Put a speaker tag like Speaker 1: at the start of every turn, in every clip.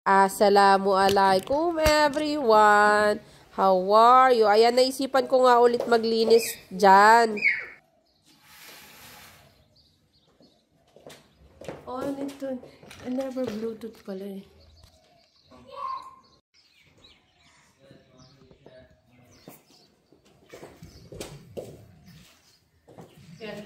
Speaker 1: Assalamualaikum everyone. How are you? Ayan, naisipan ko nga ulit maglinis dyan. Oh, nito. I never Bluetooth pala eh. Yeah.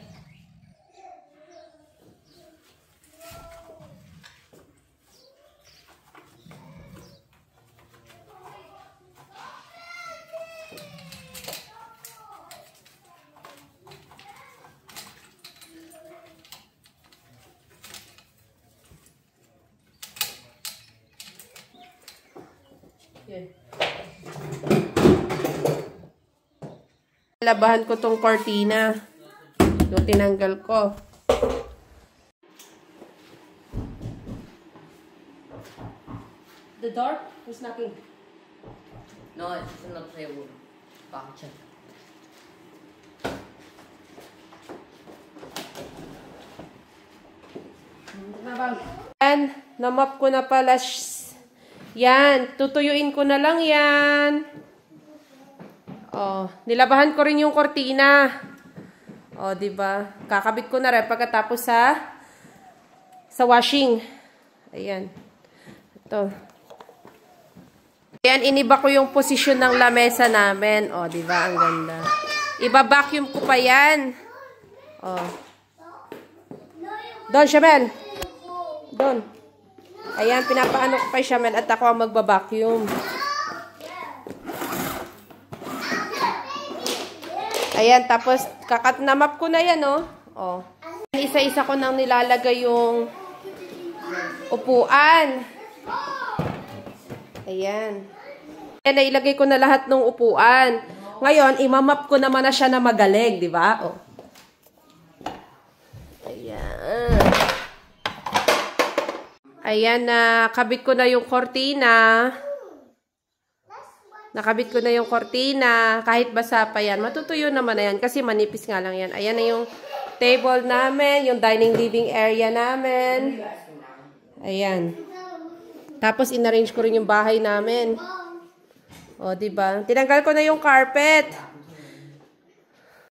Speaker 1: Labahan ko tong cortina. Yung tinanggal ko. The door? Who's knocking?
Speaker 2: No, it's not plywood. Bakit?
Speaker 1: Yan, namap ko na pala. Yan, tutuyuin ko na lang yan. Oh, nilabahan ko rin yung kortina. Oh, 'di ba? Kakabit ko na rin pagkatapos sa washing. Ayan. Ito. Ayan, iniba ko yung posisyon ng lamesa namin. Oh, 'di ba? Ang ganda. Iba-vacuum ko pa 'yan. Oh. Don, Shamel. Don. Ayan, pinapaano ko pa Shamel at ako ang magba-vacuum. Ayan, tapos namap ko na yan, oh. Oh. Isa-isa ko nang nilalagay yung upuan. Ayan. Ayan, nailagay ko na lahat ng upuan. Ngayon, imamap ko naman na siya na magaling, di ba? Oh. Ayan. Ayan, nakabit ko na yung kortina. Nakabit ko na yung kortina. Kahit basa pa yan. Matutuyo naman na yan. Kasi manipis nga lang yan. Ayan na yung table namin. Yung dining living area namin. Ayan. Tapos inarrange ko rin yung bahay namin. O, diba? Tinanggal ko na yung carpet.